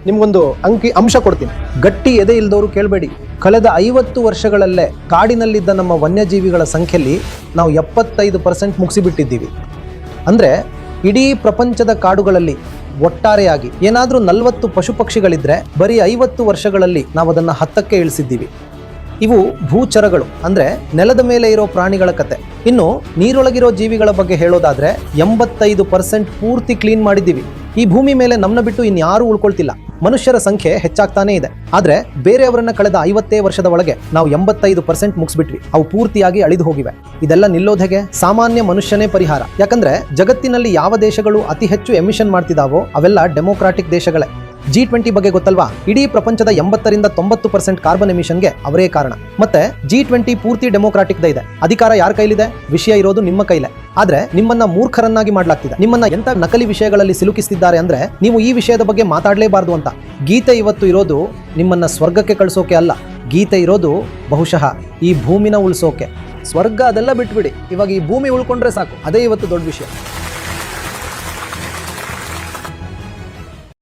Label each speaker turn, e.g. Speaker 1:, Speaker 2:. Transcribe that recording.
Speaker 1: ನಿಮ್ಗೊಂದು ಅಂಶ ಕೊಡ್ತೀನಿ. ಗಟ್ಟಿ ಎದೆ ಇಲ್ದವರು ಕೇಳಬೇಡಿ. ಕಳೆದ 50 ವರ್ಷಗಳಲ್ಲೇ ಕಾಡಿನಲ್ಲಿದ್ದ ನಮ್ಮ ವನ್ಯಜೀವಿಗಳ ಸಂಖ್ಯೆಯಲ್ಲಿ ನಾವು 75% ಮುಗಿಸಿಬಿಟ್ಟಿದ್ದೀವಿ. ಅಂದರೆ ಇಡೀ ಪ್ರಪಂಚದ ಕಾಡುಗಳಲ್ಲಿ ಒಟ್ಟಾರೆಯಾಗಿ ಏನಾದರೂ 40 ಪಶು ಪಕ್ಷಿಗಳಿದ್ರೆ ಬರೀ 50 ವರ್ಷಗಳಲ್ಲಿ ನಾವು ಅದನ್ನು 10ಕ್ಕೆ ಇಳಿಸಿದ್ದೀವಿ. ಇವು ಭೂಚರಗಳು, ಅಂದರೆ ನೆಲದ ಮೇಲೆ ಇರೋ ಪ್ರಾಣಿಗಳ ಕತೆ. ಇನ್ನು ನೀರೊಳಗಿರೋ ಜೀವಿಗಳ ಬಗ್ಗೆ ಹೇಳೋದಾದ್ರೆ 85% ಪೂರ್ತಿ ಕ್ಲೀನ್ ಮಾಡಿದ್ದೀವಿ. ಈ ಭೂಮಿ ಮೇಲೆ ನಮ್ಮನ್ನ ಬಿಟ್ಟು ಇನ್ಯಾರೂ ಉಳ್ಕೊಳ್ತಿಲ್ಲ. ಮನುಷ್ಯರ ಸಂಖ್ಯೆ ಹೆಚ್ಚಾಗ್ತಾನೇ ಇದೆ. ಆದರೆ ಬೇರೆಯವರನ್ನ ಕಳೆದ 50 ವರ್ಷದ ಒಳಗೆ ನಾವು 85% ಮುಗಿಸ್ಬಿಟ್ವಿ. ಅವು ಪೂರ್ತಿಯಾಗಿ ಅಳಿದು ಹೋಗಿವೆ. ಇದೆಲ್ಲ ನಿಲ್ಲೋದೆಗೆ ಸಾಮಾನ್ಯ ಮನುಷ್ಯನೇ ಪರಿಹಾರ. ಯಾಕಂದ್ರೆ ಜಗತ್ತಿನಲ್ಲಿ ಯಾವ ದೇಶಗಳು ಅತಿ ಹೆಚ್ಚು ಎಮಿಷನ್ ಮಾಡ್ತಿದಾವೋ ಅವೆಲ್ಲ ಡೆಮೋಕ್ರಾಟಿಕ್ ದೇಶಗಳೇ. G20 ಬಗ್ಗೆ ಗೊತ್ತಲ್ವಾ? ಇಡೀ ಪ್ರಪಂಚದ 80ರಿಂದ 90% ಕಾರ್ಬನ್ ಎಮಿಷನ್ಗೆ ಅವರೇ ಕಾರಣ. ಮತ್ತೆ G20 ಪೂರ್ತಿ ಡೆಮೋಕ್ರಾಟಿಕ್ ಇದೆ. ಅಧಿಕಾರ ಯಾರ ಕೈಲಿದೆ? ವಿಷಯ ಇರೋದು ನಿಮ್ಮ ಕೈಲೇ. ಆದ್ರೆ ನಿಮ್ಮನ್ನ ಮೂರ್ಖರನ್ನಾಗಿ ಮಾಡಲಾಗ್ತಿದೆ. ನಿಮ್ಮನ್ನ ಎಂತ ನಕಲಿ ವಿಷಯಗಳಲ್ಲಿ ಸಿಲುಕಿಸ್ತಿದ್ದಾರೆ ಅಂದ್ರೆ ನೀವು ಈ ವಿಷಯದ ಬಗ್ಗೆ ಮಾತಾಡಲೇಬಾರ್ದು ಅಂತ. ಗೀತೆ ಇವತ್ತು ಇರೋದು ನಿಮ್ಮನ್ನ ಸ್ವರ್ಗಕ್ಕೆ ಕಳಿಸೋಕೆ ಅಲ್ಲ. ಗೀತೆ ಇರೋದು ಬಹುಶಃ ಈ ಭೂಮಿನ ಉಳಿಸೋಕೆ. ಸ್ವರ್ಗ ಅದೆಲ್ಲ ಬಿಟ್ಬಿಡಿ, ಇವಾಗ ಈ ಭೂಮಿ ಉಳ್ಕೊಂಡ್ರೆ ಸಾಕು. ಅದೇ ಇವತ್ತು ದೊಡ್ಡ ವಿಷಯ.